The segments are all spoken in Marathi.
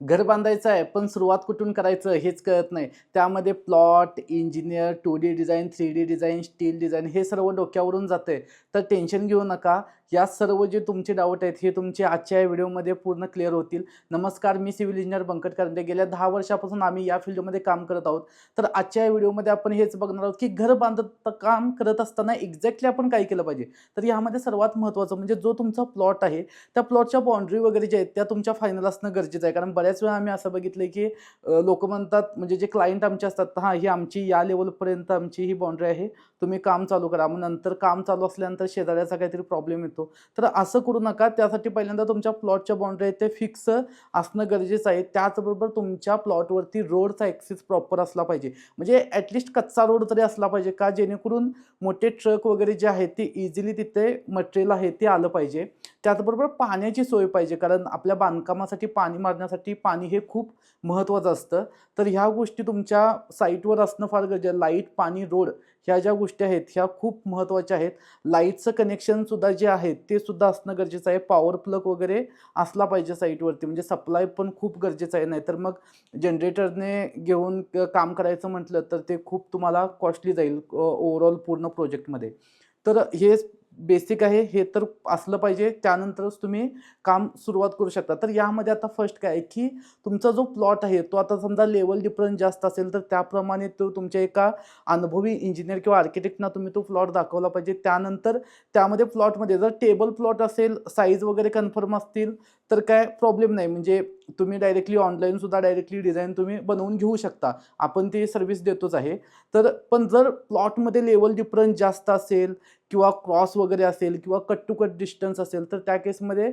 घर बांधायचं आहे, पण सुरुवात कुठून करायचं हेच कळत नाही. त्यामध्ये plot, engineer, 2D design, 3D design, steel design हे सर्व डोक्यावरून जातंय. तर टेन्शन घेऊ नका. या सर्व जे तुमचे डाऊट आहेत, हे तुमचे आजच्या या व्हिडिओमध्ये पूर्ण क्लिअर होतील. नमस्कार, मी सिव्हिल इंजिनिअर बंकट करंडे. गेल्या 10 वर्षापासून आम्ही या फील्डमध्ये काम करत आहोत. तर आजच्या या व्हिडिओमध्ये आपण हेच बघणार आहोत, की घर बांधत काम करत असताना एक्झॅक्टली आपण काय केलं पाहिजे. तर यामध्ये सर्वात महत्त्वाचं म्हणजे जो तुमचा प्लॉट आहे, त्या प्लॉटच्या बाउंड्री वगैरे ज्या आहेत, त्या तुमच्या फायनल असणं गरजेचं आहे. कारण बऱ्याच वेळा आम्ही असं बघितलंय, की लोकं म्हणतात म्हणजे जे क्लायंट आमचे असतात, "हां, ही आमची या लेव्हलपर्यंत आमची ही बाउंड्री आहे. तुम्ही काम चालू करा." मग नंतर काम चालू असल्यानंतर शेजाऱ्याचा काहीतरी प्रॉब्लेम येतो. तर असं करू नका. त्यासाठी पहिल्यांदा तुमच्या प्लॉटच्या बाउंड्री आहेत, ते फिक्स असणं गरजेचं आहे. त्याचबरोबर तुमच्या प्लॉटवरती रोडचा ॲक्सेस प्रॉपर असला पाहिजे. म्हणजे ॲटलीस्ट कच्चा रोड तरी असला पाहिजे का जेणेकरून मोठे ट्रक वगैरे जे आहेत, ते इझिली तिथे मटेरियल आहे ते आलं पाहिजे. त्याचबरोबर पाण्याची सोय पाहिजे कारण आपल्या बांधकामासाठी पाणी मारण्यासाठी पाणी हे खूप महत्त्वाचं असतं. तर ह्या गोष्टी तुमच्या साईटवर असणं फार गरजेचं आहे. लाईट, पाणी, रोड ह्या ज्या गोष्टी आहेत ह्या खूप महत्त्वाच्या आहेत. लाईटचं कनेक्शनसुद्धा जे आहे ते सुद्धा असणं गरजेचं आहे. पॉवर प्लग वगैरे असला पाहिजे साईटवरती म्हणजे सप्लाय पण खूप गरजेचं आहे. नाहीतर मग जनरेटरने घेऊन काम करायचं म्हटलं तर ते खूप तुम्हाला कॉस्टली जाईल ओव्हरऑल पूर्ण प्रोजेक्टमध्ये. तर हे बेसिक आहे, हे तर असलं पाहिजे. त्यानंतरच तुम्ही काम सुरुवात करू शकता. तर यामध्ये आता फर्स्ट काय आहे, की तुमचा जो प्लॉट आहे, तो आता समजा लेव्हल डिफरन्स जास्त असेल, तर त्याप्रमाणे तो तुमच्या एका अनुभवी इंजिनिअर किंवा आर्किटेक्टना तुम्ही तो प्लॉट दाखवला पाहिजे. त्यानंतर त्यामध्ये प्लॉटमध्ये जर टेबल प्लॉट असेल, साईज वगैरे कन्फर्म असतील, तर काय प्रॉब्लेम नाही. म्हणजे तुम्ही डायरेक्टली ऑनलाईनसुद्धा डायरेक्टली डिझाइन तुम्ही बनवून घेऊ शकता. आपण ती सर्व्हिस देतोच आहे. तर पण जर प्लॉटमध्ये लेव्हल डिफरन्स जास्त असेल किंवा क्रॉस वगैरे असेल किंवा कट टू कट डिस्टन्स असेल, तर त्या केसमध्ये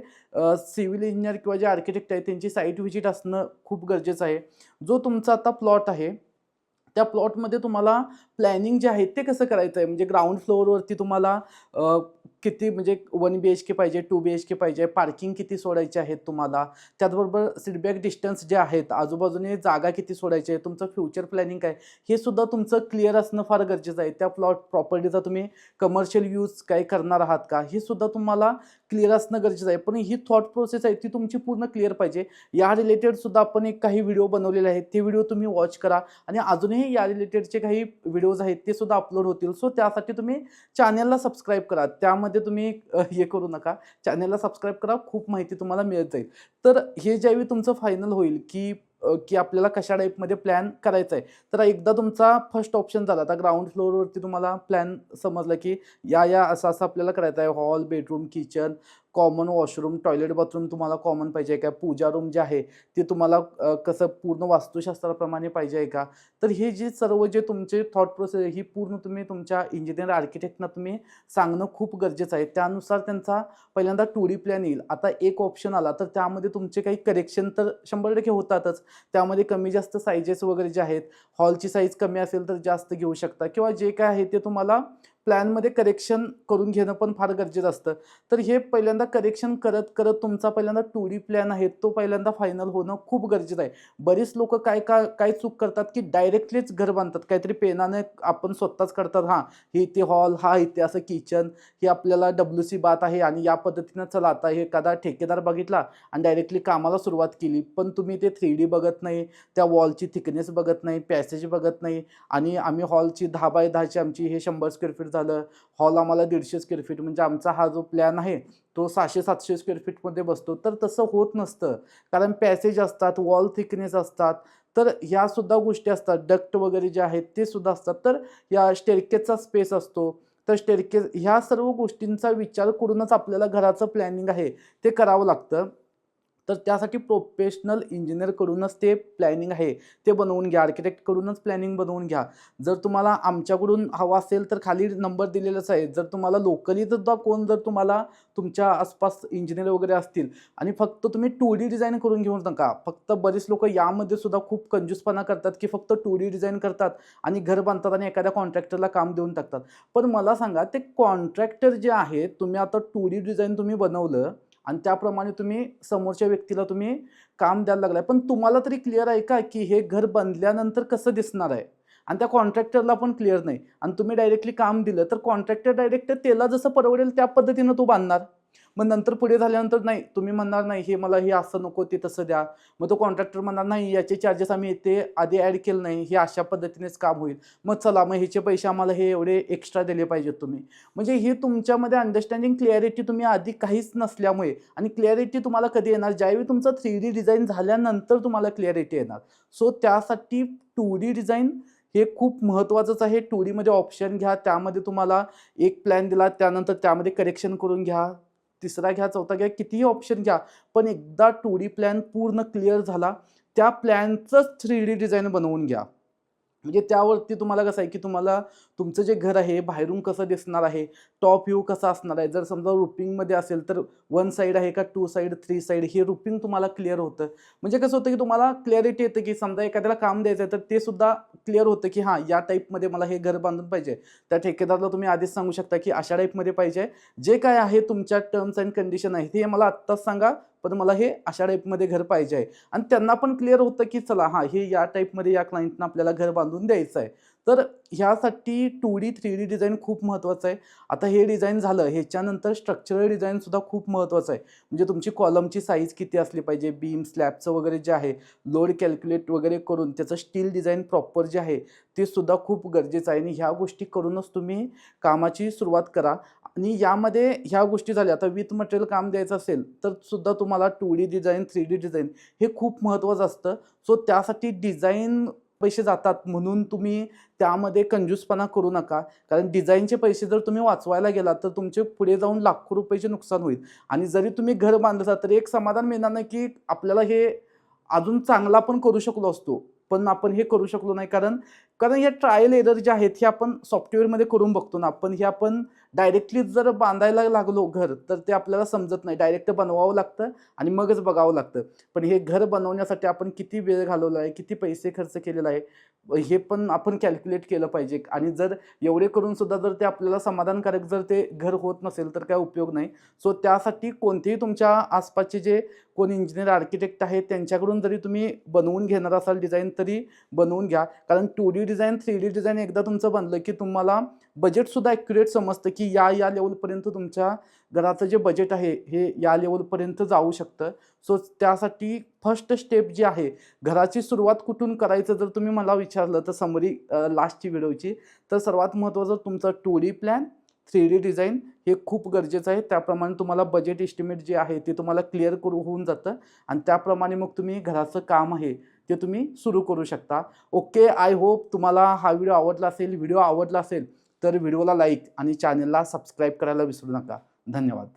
सिव्हिल इंजिनिअर किंवा जे आर्किटेक्ट आहेत त्यांची साईट व्हिजिट असणं खूप गरजेचं आहे. जो तुमचा आता प्लॉट आहे, त्या प्लॉटमध्ये तुम्हाला प्लॅनिंग जे आहे ते कसं करायचं आहे. म्हणजे ग्राउंड फ्लोअरवरती तुम्हाला किती म्हणजे 1 BHK पाहिजे, 2 BHK पाहिजे, पार्किंग किती सोडायची आहेत तुम्हाला. त्याचबरोबर सीटबॅक डिस्टन्स जे आहेत, आजूबाजूने जागा किती सोडायची आहे, तुमचं फ्युचर प्लॅनिंग काय, हे सुद्धा तुमचं क्लिअर असणं फार गरजेचं आहे. त्या प्लॉट प्रॉपर्टीचा तुम्ही कमर्शियल यूज काय करणार आहात का, हे सुद्धा तुम्हाला क्लिअर असणं गरजेचं आहे. पण ही थॉट प्रोसेस आहे ती तुमची पूर्ण क्लिअर पाहिजे. या रिलेटेड सुद्धा आपण एक काही व्हिडिओ बनवलेले आहेत. ते व्हिडिओ तुम्ही वॉच करा आणि अजूनही या रिलेटेडचे काही व्हिडिओज आहेत ते सुद्धा अपलोड होतील. सो त्यासाठी तुम्ही चॅनलला सबस्क्राईब करा. त्यामध्ये तुम्ही हे करू नका. चॅनलला सबस्क्राईब करा. खूप माहिती तुम्हाला मिळत जाईल. तर हे ज्यावेळी तुमचं फायनल होईल, की आपल्याला कशा टाईपमध्ये प्लॅन करायचा आहे. तर एकदा तुमचा फर्स्ट ऑप्शन झाला. आता ग्राउंड फ्लोअरवरती तुम्हाला प्लॅन समजला, की या असं-असं आपल्याला करायचं आहे. Hall, bedroom, kitchen, common washroom, toilet, bathroom तुम्हाला कॉमन पाहिजे आहे का? पूजा रूम जे आहे ते तुम्हाला कसं पूर्ण वास्तुशास्त्राप्रमाणे पाहिजे आहे का? तर हे जे सर्व जे तुमचे थॉट प्रोसेस आहे ही पूर्ण तुम्ही तुमच्या इंजिनिअर आर्किटेक्टना तुम्ही सांगणं खूप गरजेचं आहे. त्यानुसार त्यांचा पहिल्यांदा 2D प्लॅन येईल. आता एक ऑप्शन आला तर त्यामध्ये तुमचे काही करेक्शन तर 100% होतातच. त्यामध्ये कमी जास्त साइजेस वगैरे जे आहेत, हॉलची साईज कमी असेल तर जास्त घेऊ शकता किंवा जे काय आहे ते तुम्हाला प्लॅनमध्ये करेक्शन करून घेणं पण फार गरजेचं असतं. तर हे पहिल्यांदा करेक्शन करत तुमचा पहिल्यांदा 2D प्लॅन आहे तो पहिल्यांदा फायनल होणं खूप गरजेचं आहे. बरीच लोकं काय चूक करतात, की डायरेक्टलीच घर बांधतात. काहीतरी पेनाने आपण स्वतःच करतात. हां, हे इथे हॉल, हा इथे असं किचन, हे आपल्याला WC बाथ आहे आणि या पद्धतीनं चला आता हे एखादा ठेकेदार बघितला आणि डायरेक्टली कामाला सुरुवात केली. पण तुम्ही ते 3D बघत नाही, त्या वॉलची थिकनेस बघत नाही, पॅसेज बघत नाही आणि आम्ही हॉलची 10 बाय 10 ची आमची हे 100 स्क्वेअर फीट झालं. हॉल आम्हाला 150 स्क्वेअर फीट म्हणजे आमचा हा जो प्लॅन आहे तो 600-700 स्क्वेअर फीटमध्ये बसतो. तर तसं होत नसतं. कारण पॅसेज असतात, वॉल थिकनेस असतात. तर ह्या सुद्धा गोष्टी असतात. डक्ट वगैरे जे आहेत ते सुद्धा असतात. तर या स्टेअरकेसचा स्पेस असतो. तर स्टेअरकेस ह्या सर्व गोष्टींचा विचार करूनच आपल्याला घराचं प्लॅनिंग आहे ते करावं लागतं. तर त्यासाठी प्रोफेशनल इंजिनिअरकडूनच ते प्लॅनिंग आहे ते बनवून घ्या. आर्किटेक्टकडूनच प्लॅनिंग बनवून घ्या. जर तुम्हाला आमच्याकडून हवं असेल तर खाली नंबर दिलेलाच आहे. जर तुम्हाला लोकली सुद्धा कोण जर तुम्हाला तुमच्या आसपास इंजिनिअर वगैरे असतील आणि फक्त तुम्ही 2D डिझाइन करून घेऊ नका. फक्त बरीच लोकं यामध्ये सुद्धा खूप कंजूसपणा करतात, की फक्त 2D डिझाइन करतात आणि घर बांधतात आणि एखाद्या कॉन्ट्रॅक्टरला काम देऊन टाकतात. पण मला सांगा ते कॉन्ट्रॅक्टर जे आहेत तुम्ही आता 2D डिझाइन तुम्ही बनवलं आणि त्याप्रमाणे तुम्ही समोरच्या व्यक्तीला तुम्ही काम द्यायला लागलाय. पण तुम्हाला तरी क्लिअर आहे का, की हे घर बांधल्यानंतर कसं दिसणार आहे? आणि त्या कॉन्ट्रॅक्टरला पण क्लिअर नाही आणि तुम्ही डायरेक्टली काम दिलं, तर कॉन्ट्रॅक्टर डायरेक्ट त्याला जसं परवडेल त्या पद्धतीनं तो बांधणार. मग नंतर पुढे झाल्यानंतर नाही, तुम्ही म्हणणार नाही हे मला हे असं नको ते तसं द्या. मग तो कॉन्ट्रॅक्टर म्हणणार नाही याचे चार्जेस आम्ही ते आधी ॲड केलं नाही, हे अशा पद्धतीनेच काम होईल. मग चला मग ह्याचे पैसे आम्हाला हे एवढे एक्स्ट्रा दिले पाहिजेत तुम्ही. म्हणजे हे तुमच्यामध्ये अंडरस्टँडिंग क्लॅरिटी तुम्ही आधी काहीच नसल्यामुळे, आणि क्लॅरिटी तुम्हाला कधी येणार ज्यावेळी तुमचं 3D डिझाइन झाल्यानंतर तुम्हाला क्लॅरिटी येणार. सो त्यासाठी 2D डिझाइन हे खूप महत्त्वाचंच आहे. 2Dमध्ये ऑप्शन घ्या, त्यामध्ये तुम्हाला एक प्लॅन दिला, त्यानंतर त्यामध्ये करेक्शन करून घ्या, तिसरा घ्या, चौथा घ्या, कितीही ऑप्शन घ्या. पण एकदा 2D प्लॅन पूर्ण क्लिअर झाला, त्या प्लॅनचंच 3D डिझाइन बनवून घ्या. म्हणजे त्यावरती तुम्हाला कसं आहे, की तुम्हाला तुमचं जे घर आहे बाहेरून कसं दिसणार आहे, टॉप व्ह्यू कसा असणार आहे. जर समजा रूफिंगमध्ये असेल तर 1 साइड आहे का 2 साइड, 3 साइड, हे रूफिंग तुम्हाला क्लिअर होतं. म्हणजे कसं होतं, की तुम्हाला क्लॅरिटी येते, की समजा एखाद्याला काम द्यायचं आहे तर ते सुद्धा क्लिअर होतं, की हां, या टाईपमध्ये मला हे घर बांधून पाहिजे. त्या ठेकेदाराला तुम्ही आधीच सांगू शकता, की अशा टाईपमध्ये पाहिजे. जे काय आहे तुमच्या टर्म्स अँड कंडिशन आहेत हे मला आत्ताच सांगा, पण मला हे अशा टाईपमध्ये घर पाहिजे आहे. आणि त्यांना पण क्लिअर होतं, की चला हां, हे या टाईपमध्ये या क्लायंटनं आपल्याला घर बांधून द्यायचं आहे. तर ह्यासाठी 2D 3D डिझाइन खूप महत्त्वाचं आहे. आता हे डिझाइन झालं, ह्याच्यानंतर स्ट्रक्चरल डिझाइनसुद्धा खूप महत्त्वाचं आहे. म्हणजे तुमची कॉलमची साईज किती असली पाहिजे, बीम स्लॅबचं वगैरे जे आहे, लोड कॅल्क्युलेट वगैरे करून त्याचं स्टील डिझाइन प्रॉपर जे आहे ते सुद्धा खूप गरजेचं आहे. आणि ह्या गोष्टी करूनच तुम्ही कामाची सुरुवात करा. आणि यामध्ये ह्या गोष्टी झाल्या. आता विथ मटेरियल काम द्यायचं असेल तर सुद्धा तुम्हाला 2D डिझाइन, 3D डिझाइन हे खूप महत्त्वाचं असतं. सो त्यासाठी डिझाइन पैसे जातात म्हणून तुम्ही त्यामध्ये कंजूसपणा करू नका. कारण डिझाइनचे पैसे जर तुम्ही वाचवायला गेलात तर तुमचे पुढे जाऊन लाखो रुपयाचे नुकसान होईल. आणि जरी तुम्ही घर बांधलं तर एक समाधान मिळणार नाही, की आपल्याला हे अजून चांगला पण करू शकलो असतो. पण आपण हे करू शकलो नाही, कारण कारण या ट्रायल एरर ज्या आहेत हे आपण सॉफ्टवेअरमध्ये करून बघतो ना. पण हे आपण डायरेक्टली जर बांधायला लागलो घर, तर ते आपल्याला समजत नाही. डायरेक्ट बनवावं लागतं आणि मगच बघावं लागतं. पण हे घर बनवण्यासाठी आपण किती वेळ घालवला आहे, किती पैसे खर्च केलेला आहे, हे पण आपण कॅल्क्युलेट केलं पाहिजे. आणि जर एवढे करून सुद्धा जर ते आपल्याला समाधानकारक जर ते घर होत नसेल तर काय उपयोग नाही. सो त्यासाठी कोणतेही तुमच्या आसपासचे जे कोण इंजिनिअर, आर्किटेक्ट आहेत त्यांच्याकडून जरी तुम्ही बनवून घेणार असाल डिझाइन तरी बनवून घ्या. कारण 2D डिझाइन, 3D डिझाइन एकदा तुमचं बनलं, की तुम्हाला बजेटसुद्धा ॲक्युरेट समजतं, की या लेव्हलपर्यंत तुमच्या घराचं जे बजेट आहे हे या लेव्हलपर्यंत जाऊ शकतं. सो त्यासाठी फर्स्ट स्टेप जी आहे, घराची सुरुवात कुठून करायचं जर तुम्ही मला विचारलं तर समरी लास्टची व्हिडिओची, तर सर्वात महत्त्वाचं तुमचं 2D प्लॅन, 3D डिझाइन हे खूप गरजेचं आहे. त्याप्रमाणे तुम्हाला बजेट एस्टिमेट जे आहे ते तुम्हाला क्लिअर होऊन जातं. आणि त्याप्रमाणे मग तुम्ही घराचं काम आहे ते तुम्ही सुरू करू शकता. ओके, आय होप तुम्हाला हा व्हिडिओ आवडला असेल. व्हिडिओ आवडला असेल तर व्हिडिओला लाईक आणि चॅनलला सबस्क्राईब करायला विसरू नका. धन्यवाद.